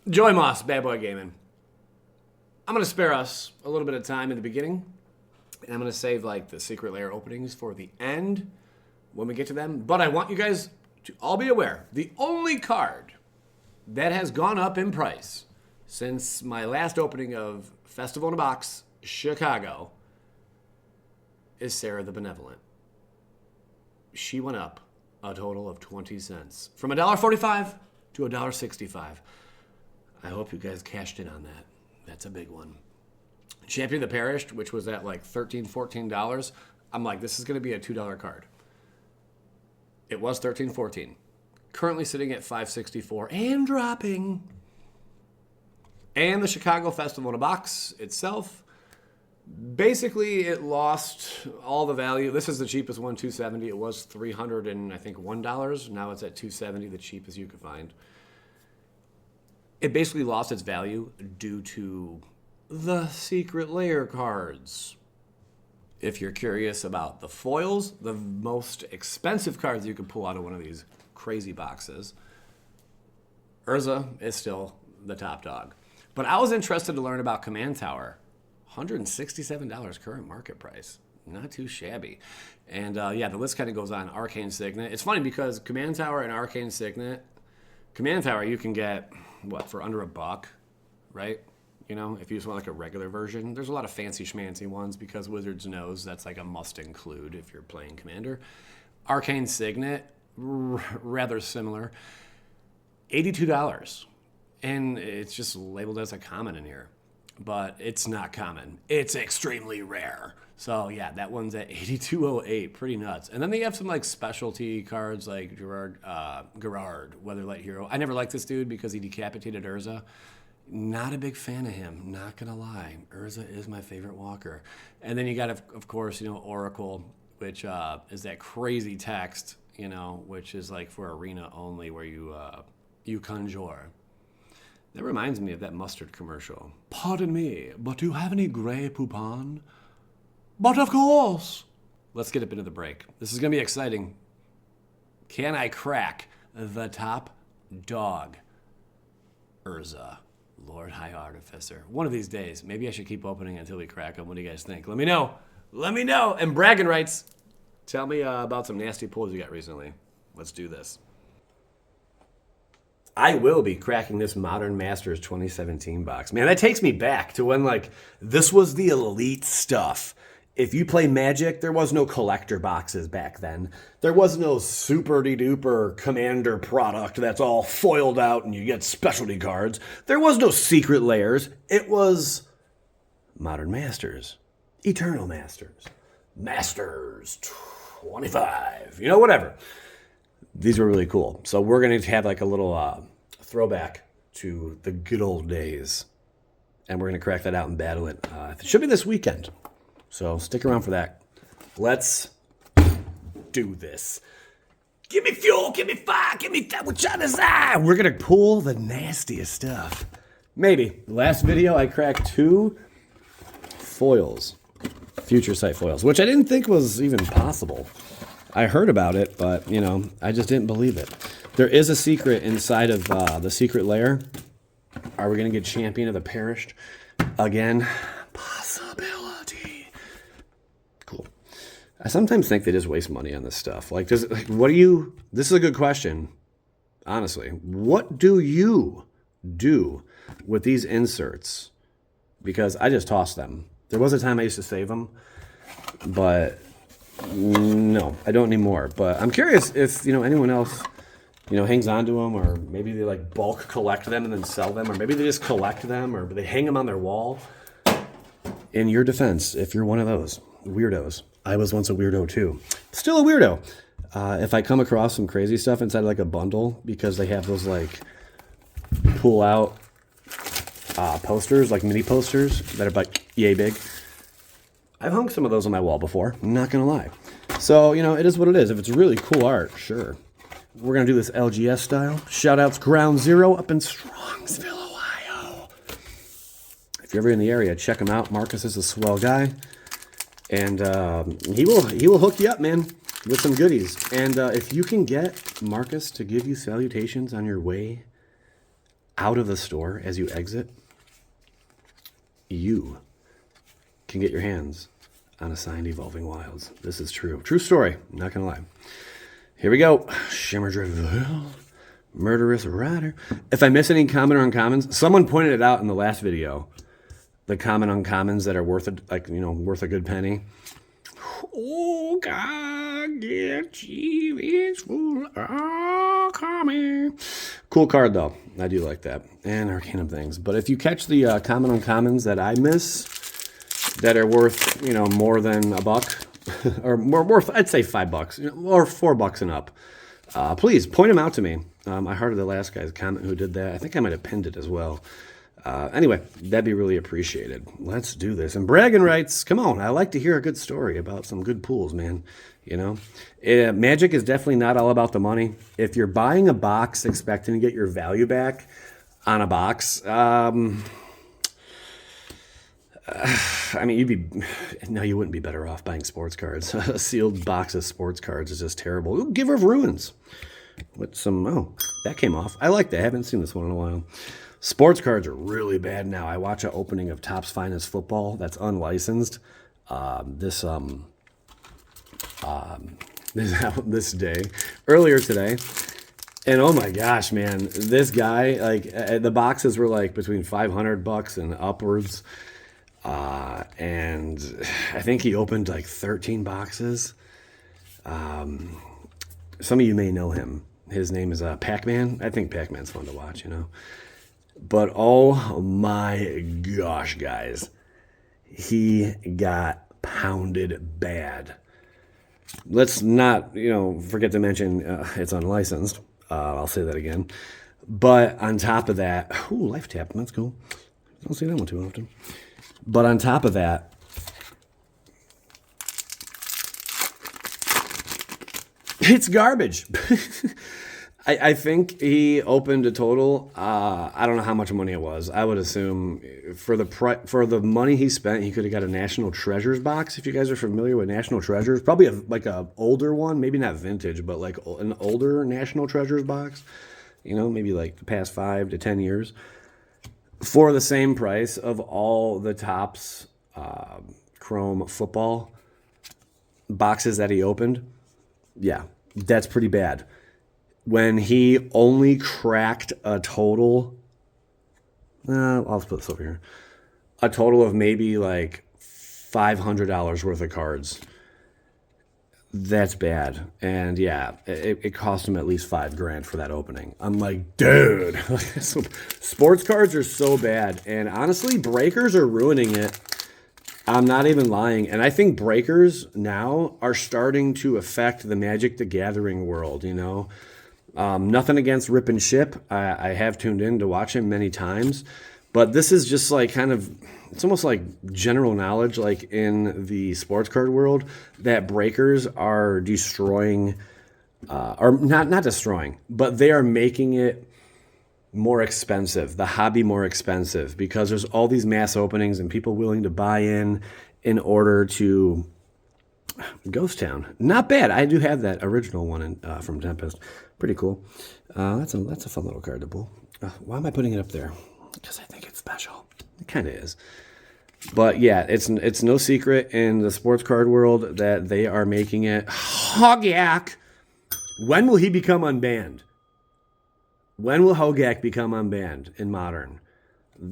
Joy Moss, Bad Boy Gaming. I'm going to spare us a little bit of time in the beginning, and I'm going to save like the secret layer openings for the end when we get to them. But I want you guys to all be aware, the only card that has gone up in price since my last opening of Festival in a Box Chicago is Sarah the Benevolent. She went up a total of 20 cents from $1.45 to $1.65. I hope you guys cashed in on that. That's a big one. Champion of the Perished, which was at like $13, $14. I'm like, this is going to be a $2 card. It was $13, $14. Currently sitting at $5.64 and dropping. And the Chicago Festival in a Box itself, basically it lost all the value. This is the cheapest one, $2.70. It was $300 and I think $1. Now it's at $2.70, the cheapest you could find. It basically lost its value due to the secret layer cards. If you're curious about the foils, the most expensive cards you could pull out of one of these crazy boxes, Urza is still the top dog. But I was interested to learn about Command Tower. $167 current market price. Not too shabby. And yeah, the list kind of goes on. Arcane Signet. It's funny because Command Tower and Arcane Signet, Command Tower you can get, what, for under $1, right? You know, if you just want like a regular version. There's a lot of fancy schmancy ones because Wizards knows that's like a must include if you're playing Commander. Arcane Signet, rather similar. $82. And it's just labeled as a common in here. But it's not common. It's extremely rare. So yeah, that one's at $82.08. Pretty nuts. And then they have some like specialty cards like Gerard, Weatherlight Hero. I never liked this dude because he decapitated Urza. Not a big fan of him, not gonna lie. Urza is my favorite walker. And then you got, of course, you know, Oracle, which is that crazy text, you know, which is like for arena only where you conjure. That reminds me of that mustard commercial. Pardon me, but do you have any Grey Poupon? But of course! Let's get up into the break. This is going to be exciting. Can I crack the top dog? Urza, Lord High Artificer. One of these days. Maybe I should keep opening until we crack them. What do you guys think? Let me know. Let me know. And bragging rights. Tell me about some nasty pulls you got recently. Let's do this. I will be cracking this Modern Masters 2017 box. Man, that takes me back to when, like, this was the elite stuff. If you play Magic, there was no collector boxes back then. There was no super-de-duper Commander product that's all foiled out and you get specialty cards. There was no secret layers. It was Modern Masters, Eternal Masters, Masters 25, you know, whatever. These were really cool. So we're going to have like a little throwback to the good old days. And we're going to crack that out and battle it. It should be this weekend. So stick around for that. Let's do this. Give me fuel, give me fire, give me that which I desire. We're going to pull the nastiest stuff. Maybe. Last video I cracked 2 foils. Future Sight foils. Which I didn't think was even possible. I heard about it, but, you know, I just didn't believe it. There is a secret inside of the secret layer. Are we going to get Champion of the Perished again? Possibility. Cool. I sometimes think they just waste money on this stuff. Like, this is a good question, honestly. What do you do with these inserts? Because I just toss them. There was a time I used to save them, but no, I don't anymore. But I'm curious if, you know, anyone else, you know, hangs on to them, or maybe they like bulk collect them and then sell them, or maybe they just collect them, or they hang them on their wall. In your defense, if you're one of those weirdos, I was once a weirdo too. Still a weirdo. If I come across some crazy stuff inside like a bundle, because they have those like pull out posters, like mini posters that are like yay big. I've hung some of those on my wall before, I'm not gonna lie. So, you know, it is what it is. If it's really cool art, sure. We're gonna do this LGS style. Shout outs Ground Zero up in Strongsville, Ohio. If you're ever in the area, check him out. Marcus is a swell guy. And he will hook you up, man, with some goodies. And if you can get Marcus to give you salutations on your way out of the store as you exit, you can get your hands on a signed Evolving Wilds. This is true. True story. Not going to lie. Here we go. Shimmer Drift. Murderous Rider. If I miss any common or uncommons, someone pointed it out in the last video. The common uncommons that are worth worth a good penny. Oh, God, get you is full of common. Cool card, though. I do like that. And Arcanum things. But if you catch the common uncommons that I miss, that are worth, more than a buck, or more worth, I'd say $5, or $4 and up, please point them out to me. I hearted the last guy's comment who did that. I think I might have pinned it as well. Anyway, that'd be really appreciated. Let's do this. And bragging rights, come on. I like to hear a good story about some good pools, man. Magic is definitely not all about the money. If you're buying a box expecting to get your value back on a box, you wouldn't be better off buying sports cards. A sealed box of sports cards is just terrible. Ooh, Giver of Ruins. That came off. I like that. I haven't seen this one in a while. Sports cards are really bad now. I watch an opening of Topps Finest Football that's unlicensed. Earlier today. And oh my gosh, man, this guy, the boxes were between $500 and upwards. And I think he opened 13 boxes. Some of you may know him. His name is Pac-Man. I think Pac-Man's fun to watch, But oh my gosh, guys. He got pounded bad. Let's not, forget to mention it's unlicensed. I'll say that again. But on top of that, Life Tap, that's cool. Don't see that one too often. But on top of that, it's garbage. I think he opened a total. I don't know how much money it was. I would assume for the money he spent, he could have got a National Treasures box. If you guys are familiar with National Treasures, probably a older one, maybe not vintage, but an older National Treasures box. Maybe the past 5 to 10 years. For the same price of all the Topps Chrome football boxes that he opened, yeah, that's pretty bad. When he only cracked a total, I'll put this over here, a total of maybe $500 worth of cards. That's bad. And yeah, it cost him at least $5,000 for that opening. I'm like, dude, sports cards are so bad. And honestly, breakers are ruining it. I'm not even lying. And I think breakers now are starting to affect the Magic the Gathering world, Nothing against Rip and Ship. I have tuned in to watch him many times. But this is just it's almost like general knowledge, in the sports card world, that breakers are destroying, or not destroying, but they are making it more expensive, the hobby more expensive, because there's all these mass openings and people willing to buy in order to Ghost Town. Not bad. I do have that original one from Tempest. Pretty cool. That's a fun little card to pull. Why am I putting it up there? Because I think it's special. It kind of is. But yeah, it's no secret in the sports card world that they are making it Hogak. When will he become unbanned? When will Hogak become unbanned in Modern?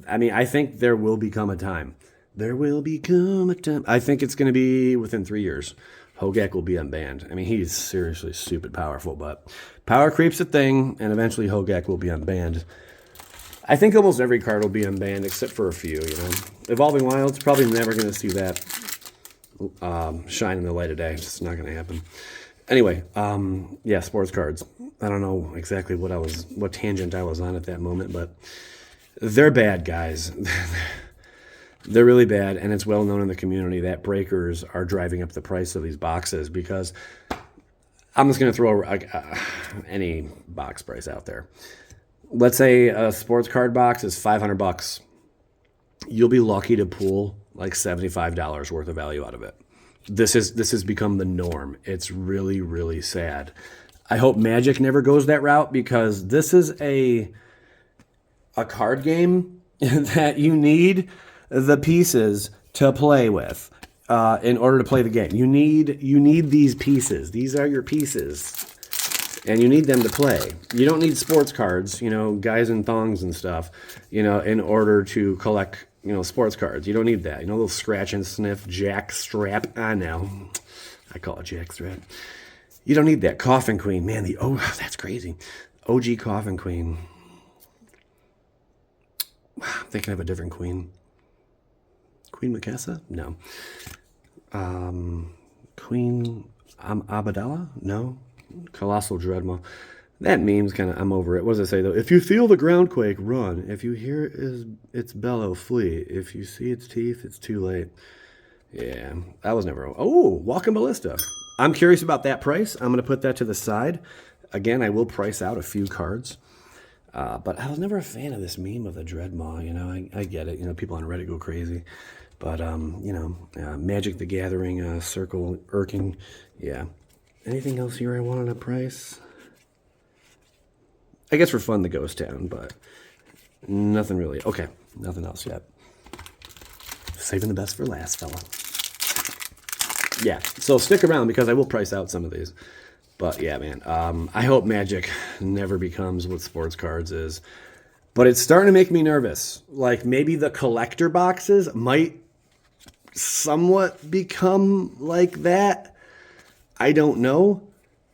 I think there will become a time. There will become a time. I think it's going to be within 3 years. Hogak will be unbanned. He's seriously stupid powerful, but power creep's a thing, and eventually Hogak will be unbanned. I think almost every card will be unbanned except for a few, Evolving Wilds, probably never going to see that shine in the light of day. It's not going to happen. Anyway, yeah, sports cards. I don't know exactly what tangent I was on at that moment, but they're bad, guys. They're really bad, and it's well known in the community that breakers are driving up the price of these boxes because I'm just going to throw any box price out there. Let's say a sports card box is $500. You'll be lucky to pull $75 worth of value out of it. This has become the norm. It's really, really sad. I hope Magic never goes that route because this is a card game that you need the pieces to play with in order to play the game. You need these pieces. These are your pieces. And you need them to play. You don't need sports cards, guys in thongs and stuff, in order to collect, sports cards. You don't need that. Little scratch and sniff, jack strap. I know. I call it jack strap. You don't need that. Coffin Queen. Man, that's crazy. OG Coffin Queen. I'm thinking of a different queen. Queen Mikasa? No. Queen Abadala? No. Colossal Dreadmaw. That meme's kind of, I'm over it. What does it say, though? If you feel the ground quake, run. If you hear its bellow, flee. If you see its teeth, it's too late. Yeah, that was never... Oh, Walking Ballista. I'm curious about that price. I'm going to put that to the side. Again, I will price out a few cards. But I was never a fan of this meme of the Dreadmaw. I get it. People on Reddit go crazy. But, Magic the Gathering, Circle, Irking. Yeah. Anything else here I wanted a price? I guess for fun, the Ghost Town, but nothing really. Okay, nothing else yet. Saving the best for last, fella. Yeah, so stick around because I will price out some of these. But yeah, man, I hope Magic never becomes what sports cards is. But it's starting to make me nervous. Like maybe the collector boxes might somewhat become like that. I don't know,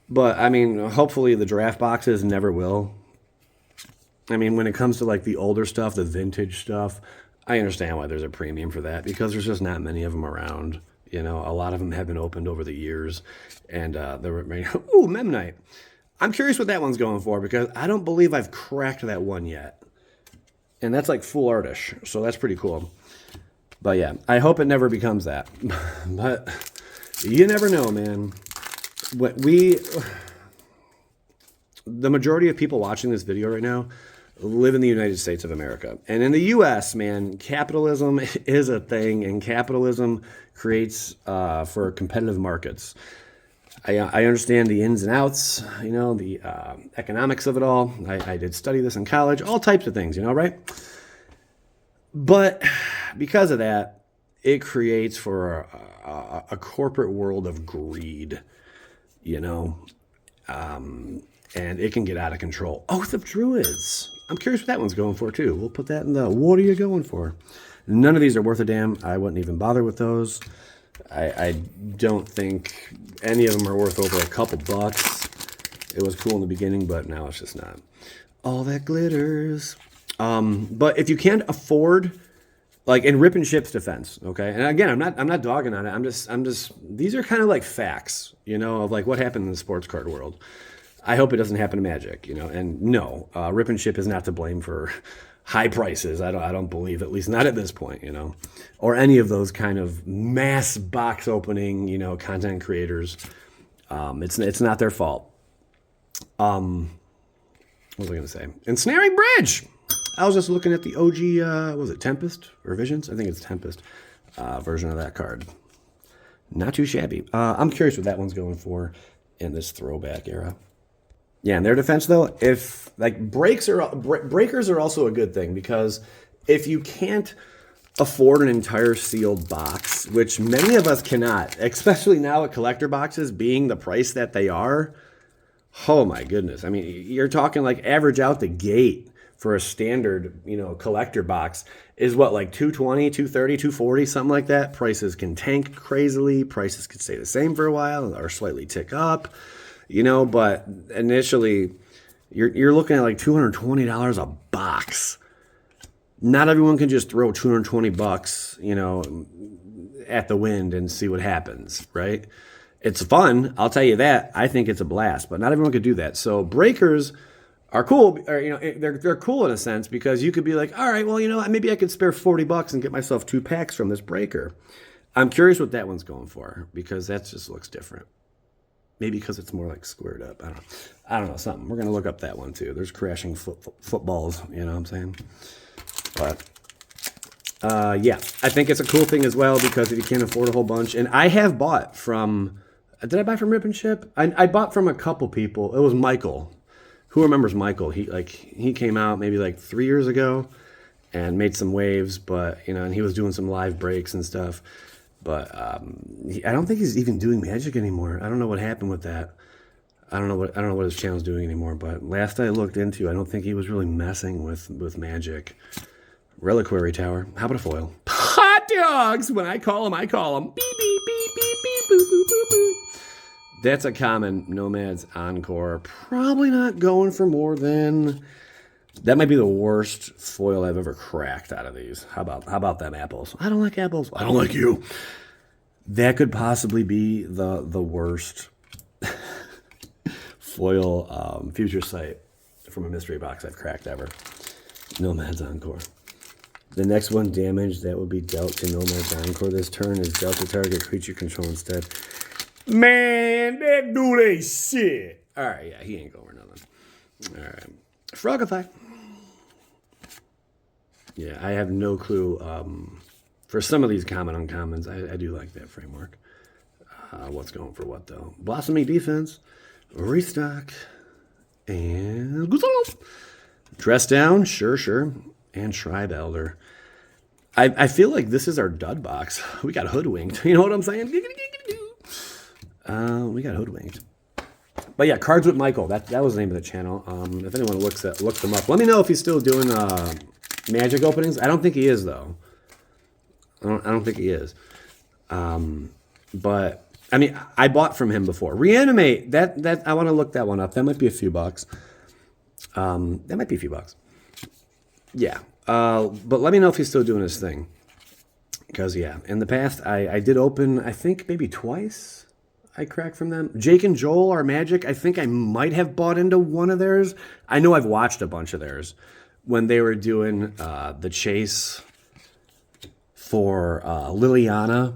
but I mean, hopefully the draft boxes never will. I mean, when it comes to like the older stuff, the vintage stuff, I understand why there's a premium for that because there's just not many of them around. A lot of them have been opened over the years, and ooh, Memnite. I'm curious what that one's going for because I don't believe I've cracked that one yet, and that's like full artish, so that's pretty cool. But yeah, I hope it never becomes that. But you never know, man. The majority of people watching this video right now live in the United States of America. And in the U.S., man, capitalism is a thing, and capitalism creates for competitive markets. I understand the ins and outs, the economics of it all. I did study this in college, all types of things, right? But because of that, it creates for a corporate world of greed, and it can get out of control. Oath of Druids. I'm curious what that one's going for, too. We'll put that in the what are you going for? None of these are worth a damn. I wouldn't even bother with those. I don't think any of them are worth over a couple bucks. It was cool in the beginning, but now it's just not. All that glitters. But if you can't afford... Like in Rip and Ship's defense, okay? And again, I'm not dogging on it. I'm just these are kind of like facts, of like what happened in the sports card world. I hope it doesn't happen to Magic, and no, Rip and Ship is not to blame for high prices. I don't believe, at least not at this point, or any of those kind of mass box opening, content creators. It's not their fault. What was I going to say? Ensnaring Bridge. I was just looking at the OG, was it Tempest or Visions? I think it's Tempest version of that card. Not too shabby. I'm curious what that one's going for in this throwback era. Yeah, in their defense, though, if like breakers are also a good thing because if you can't afford an entire sealed box, which many of us cannot, especially now with collector boxes being the price that they are, oh my goodness. I mean, you're talking like average out the gate for a standard, collector box is what, like $220, $230, $240, something like that. Prices can tank crazily. Prices can stay the same for a while or slightly tick up, but initially you're looking at like $220 a box. Not everyone can just throw $220, at the wind and see what happens, right? It's fun. I'll tell you that. I think it's a blast, but not everyone could do that. So breakers are cool, or, they're cool in a sense because you could be like, all right, well, maybe I could spare $40 and get myself 2 packs from this breaker. I'm curious what that one's going for because that just looks different. Maybe because it's more like squared up. I don't know, something. We're going to look up that one too. There's crashing footballs, you know what I'm saying? But, yeah, I think it's a cool thing as well because if you can't afford a whole bunch, and I have bought from, did I buy from Rip and Ship? I bought from a couple people. It was Michael who remembers Michael? He came out maybe like 3 years ago and made some waves, but and he was doing some live breaks and stuff. But I don't think he's even doing Magic anymore. I don't know what happened with that. I don't know what his channel's doing anymore. But last I looked into, I don't think he was really messing with Magic. Reliquary Tower. How about a foil? Hot dogs! When I call them, I call them. Beep, beep, beep, beep, beep, boop, boop, boop, boop. That's a common Nomad's Encore. Probably not going for more than... That might be the worst foil I've ever cracked out of these. How about them apples? I don't like apples. I don't like you. That could possibly be the worst foil future sight from a mystery box I've cracked ever. Nomad's Encore. The next one, damage, that would be dealt to Nomad's Encore this turn, is dealt to target creature control instead. Man, that dude ain't shit. All right, yeah, he ain't going for nothing. All right. Frogify. Yeah, I have no clue. For some of these common uncommons, I do like that framework. What's going for what, though? Blossoming Defense, Restock, and Dress Down, sure. And Tribe Elder. I feel like this is our dud box. We got hoodwinked. You know what I'm saying? We got hoodwinked. But yeah, Cards with Michael. That was the name of the channel. If anyone looks them up, let me know if he's still doing Magic openings. I don't think he is, though. I don't think he is. But I mean, I bought from him before. Reanimate. That I want to look that one up. That might be a few bucks. Yeah. But let me know if he's still doing his thing. Because, yeah, in the past, I did open, I think, maybe twice I cracked from them. Jake and Joel are Magic. I think I might have bought into one of theirs. I know I've watched a bunch of theirs when they were doing the chase for Liliana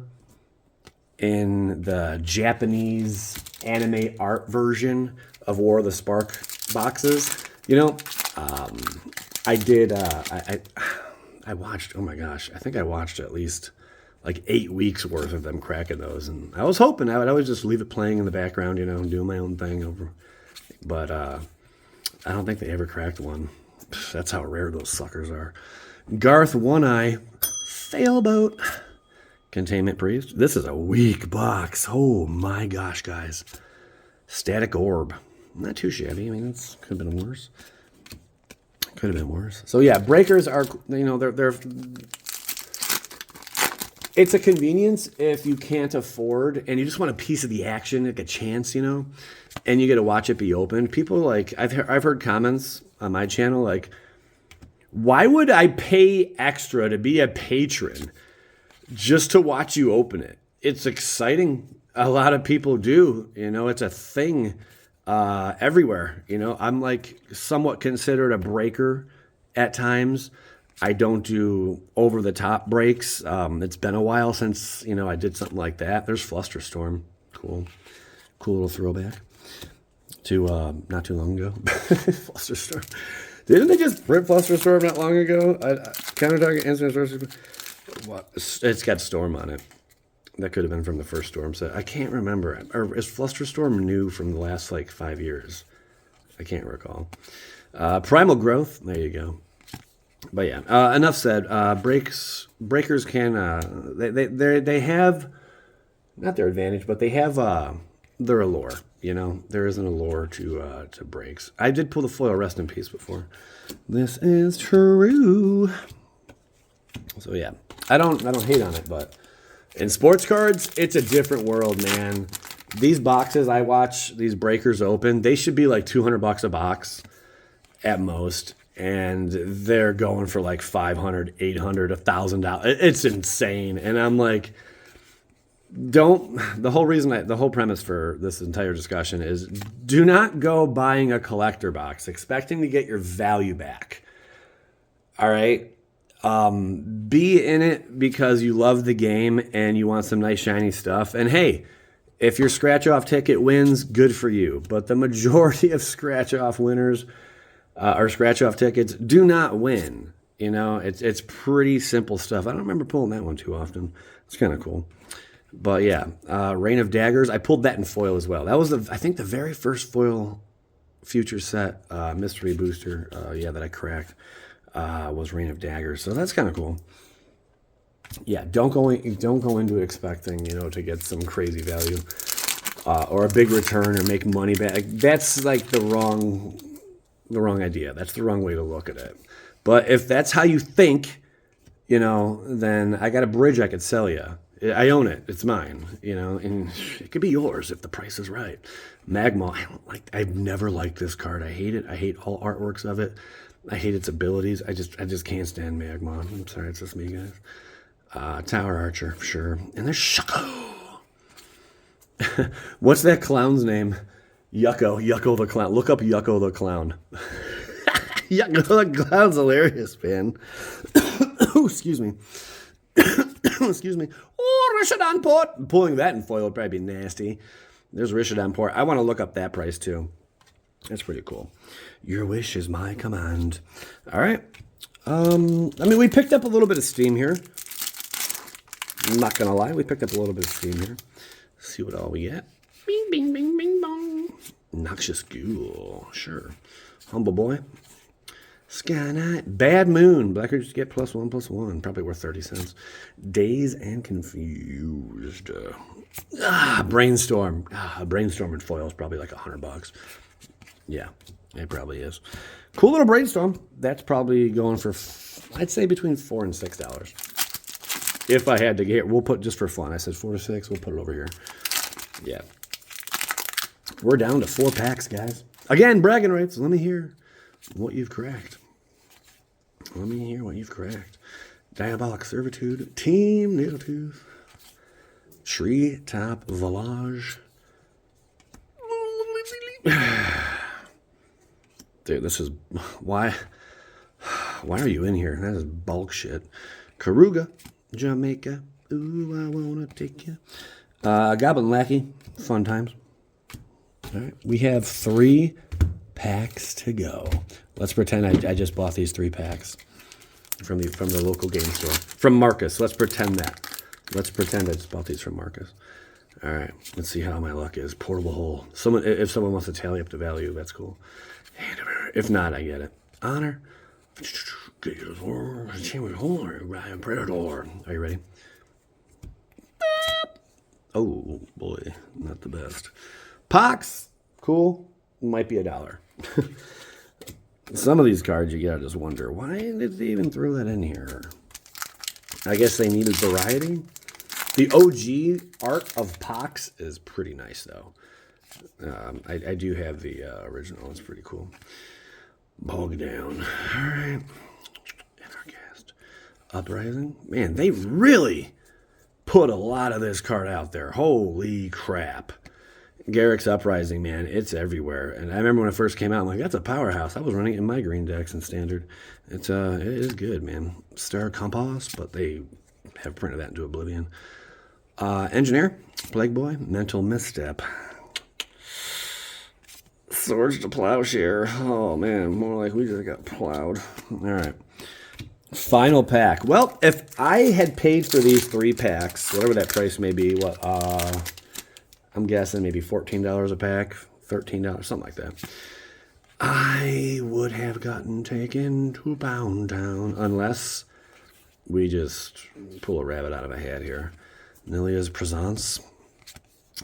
in the Japanese anime art version of War of the Spark boxes. I did, I watched, oh my gosh, I think I watched at least like 8 weeks worth of them cracking those. And I was hoping I would always just leave it playing in the background, and doing my own thing over. But I don't think they ever cracked one. That's how rare those suckers are. Garth One Eye, Failboat, Containment Priest. This is a weak box. Oh my gosh, guys. Static Orb. Not too shabby. I mean, it could have been worse. Could have been worse. So yeah, breakers are, they're it's a convenience if you can't afford and you just want a piece of the action, like a chance, and you get to watch it be opened. People like, I've heard comments on my channel like, why would I pay extra to be a patron just to watch you open it? It's exciting. A lot of people do, it's a thing. Everywhere, I'm like somewhat considered a breaker at times. I don't do over the top breaks. It's been a while since, I did something like that. There's Flusterstorm. Cool little throwback to, not too long ago. Flusterstorm. Didn't they just print Flusterstorm not long ago? Counter target instant sorcery. What? It's got Storm on it. That could have been from the first Storm set. I can't remember. Or is Flusterstorm new from the last, 5 years? I can't recall. Primal Growth. There you go. But yeah, enough said. Breakers can... they have... Not their advantage, but they have their allure. There is an allure to breaks. I did pull the foil Rest in Peace before. This is true. So yeah, I don't hate on it, but... In sports cards, it's a different world, man. These boxes I watch, these breakers open, they should be like $200 a box at most. And they're going for like $500, $800, $1,000. It's insane. And I'm like, the whole premise for this entire discussion is do not go buying a collector box expecting to get your value back. All right? Be in it because you love the game and you want some nice shiny stuff. And hey, if your scratch-off ticket wins, good for you. But the majority of scratch-off winners or scratch-off tickets do not win. It's pretty simple stuff. I don't remember pulling that one too often. It's kind of cool. But yeah, Reign of Daggers. I pulled that in foil as well. That was I think the very first foil future set mystery booster, yeah, that I cracked was Reign of Daggers. So that's kind of cool. Yeah, don't go into it expecting, you know, to get some crazy value or a big return or make money back. That's like the wrong idea. That's the wrong way to look at it. But if that's how you think, you know, then I got a bridge I could sell you. I own it. It's mine, you know, and it could be yours if the price is right. Magma, I've never liked this card. I hate it. I hate all artworks of it. I hate its abilities. I just can't stand Magma. I'm sorry, it's just me, guys. Tower Archer, sure. And there's Shucko. What's that clown's name? Yucko the Clown. Look up Yucko the Clown. Yucko the Clown's hilarious, man. Oh, excuse me. Excuse me. Oh, Rishadan Port. Pulling that in foil would probably be nasty. There's Rishadan Port. I want to look up that price too. That's pretty cool. Your wish is my command. All right. I mean, we picked up a little bit of steam here. I'm not going to lie. We picked up a little bit of steam here. Let's see what all we get. Bing, bing, bing, bing, bong. Noxious Ghoul. Sure. Humble Boy. Sky Knight. Bad Moon. Black Creatures get +1/+1. Probably worth 30 cents. Dazed and Confused. Brainstorm. Brainstorm in foil is probably like $100. Yeah, it probably is. Cool little Brainstorm. That's probably going for, I'd say, between $4 and $6. If I had to get, we'll put just for fun. I said 4 to 6. We'll put it over here. Yeah. We're down to 4 packs, guys. Again, bragging rights. Let me hear what you've cracked. Let me hear what you've cracked. Diabolic Servitude. Team Needletooth. Tree Top Volage. Dude, this is... Why are you in here? That is bulk shit. Karuga. Jamaica. Ooh, I wanna take you. Goblin Lackey. Fun times. All right. We have 3 packs to go. Let's pretend I just bought these 3 packs from the local game store. From Marcus. Let's pretend that. Let's pretend I just bought these from Marcus. All right. Let's see how my luck is. Portable Hole. If someone wants to tally up the value, that's cool. If not, I get it. Honor. Predator. Are you ready? Oh, boy. Not the best. Pox. Cool. Might be $1. Some of these cards you gotta just wonder, why did they even throw that in here? I guess they needed variety. The OG art of Pox is pretty nice, though. I do have the original. It's pretty cool. Bog down. All right. Anarchist. Uprising. Man, they really put a lot of this card out there. Holy crap. Garrick's Uprising, man, it's everywhere. And I remember when it first came out, I'm like, that's a powerhouse. I was running it in my green decks in Standard. It is good, man. Star Compass, but they have printed that into Oblivion. Engineer, Plague Boy, Mental Misstep. Swords to Plowshare. Oh, man, more like we just got plowed. All right. Final pack. Well, if I had paid for these 3 packs, whatever that price may be, I'm guessing maybe $14 a pack, $13, something like that. I would have gotten taken to Pound Town, unless we just pull a rabbit out of a hat here. Nilia's Presence.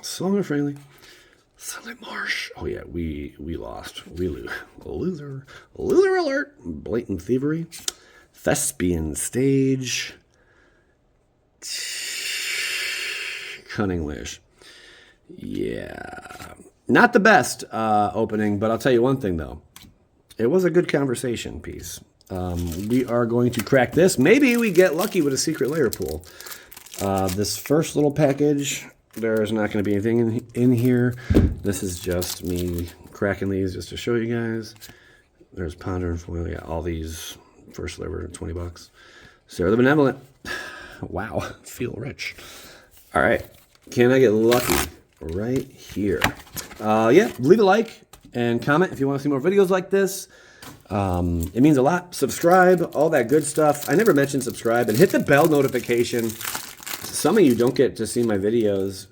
Song of Fraley. Sunlit Marsh. Oh, yeah, we lost. We lose. Loser. Loser alert. Blatant Thievery. Thespian Stage. Cunning Wish. Yeah. Not the best opening, but I'll tell you one thing, though. It was a good conversation piece. We are going to crack this. Maybe we get lucky with a secret layer pool. This first little package, there's not going to be anything in here. This is just me cracking these just to show you guys. There's Ponder and Foil. Yeah, all these first sliver, $20. Sarah the Benevolent. Wow, feel rich. All right, can I get lucky? Right here. Yeah, leave a like and comment if you want to see more videos like this. It means a lot. Subscribe, all that good stuff. I never mentioned subscribe, and hit the bell notification some of you don't get to see my videos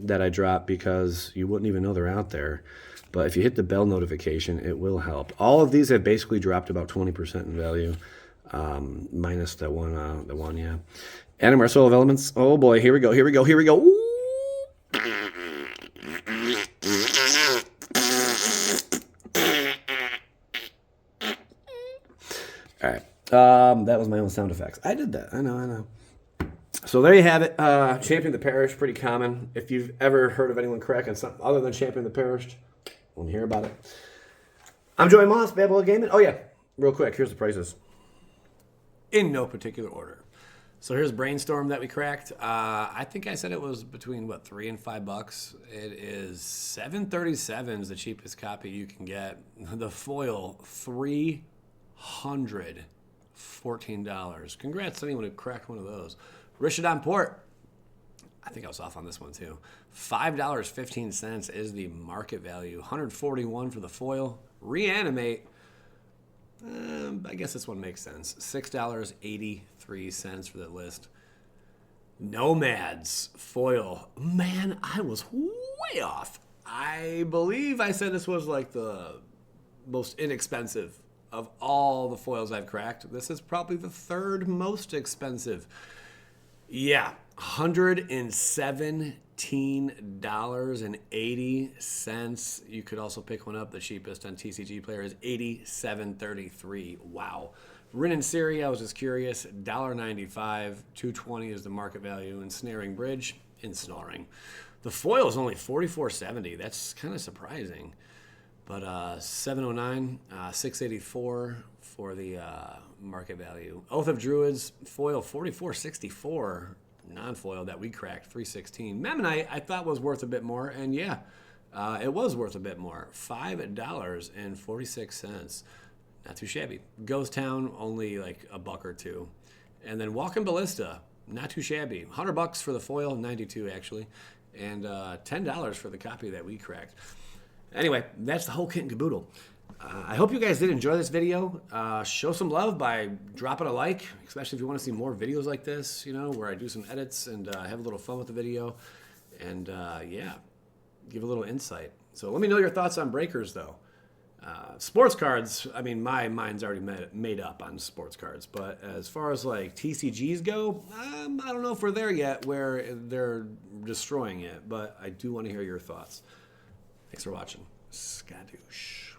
that I drop because you wouldn't even know they're out there. But if you hit the bell notification, it will help. All of these have basically dropped about 20% in value, minus that one, yeah. Animar Soul of Elements. Oh boy, here we go. Ooh. All right. That was my own sound effects. I did that. I know. So there you have it. Champion of the Parish, pretty common. If you've ever heard of anyone cracking something other than Champion of the Parish, want to hear about it. I'm Joey Moss, Bad Boy Gaming. Oh yeah, real quick, here's the prices. In no particular order. So here's Brainstorm that we cracked. I think I said it was between $3 and $5. It is $7.37 is the cheapest copy you can get. The foil, $314. Congrats to anyone who cracked one of those. Rishodon Port. I think I was off on this one too. $5.15 is the market value. $141 for the foil. Reanimate. I guess this one makes sense. $6.83 for that list. Nomads foil. Man, I was way off. I believe I said this was like the most inexpensive of all the foils I've cracked. This is probably the third most expensive. Yeah, $117.80. You could also pick one up. The cheapest on TCG Player is $87.33. Wow. Rin and Siri, I was just curious. $1.95. $2.20 is the market value. And Snaring Bridge, in snoring. The foil is only $44.70. That's kind of surprising. But $7.09, $6.84 for the market value. Oath of Druids, foil $44.64. Non-foil that we cracked, $3.16. Memnite I thought was worth a bit more, and yeah, it was worth a bit more. $5.46. Not too shabby. Ghost Town, only like a buck or two. And then Walking Ballista, not too shabby. $100 for the foil, 92 actually, and $10 for the copy that we cracked. Anyway, that's the whole kit and caboodle. I hope you guys did enjoy this video. Show some love by dropping a like, especially if you want to see more videos like this, where I do some edits and have a little fun with the video. And yeah, give a little insight. So let me know your thoughts on breakers, though. Sports cards, I mean, my mind's already made up on sports cards. But as far as like TCGs go, I don't know if we're there yet where they're destroying it. But I do want to hear your thoughts. Thanks for watching. Skadoosh.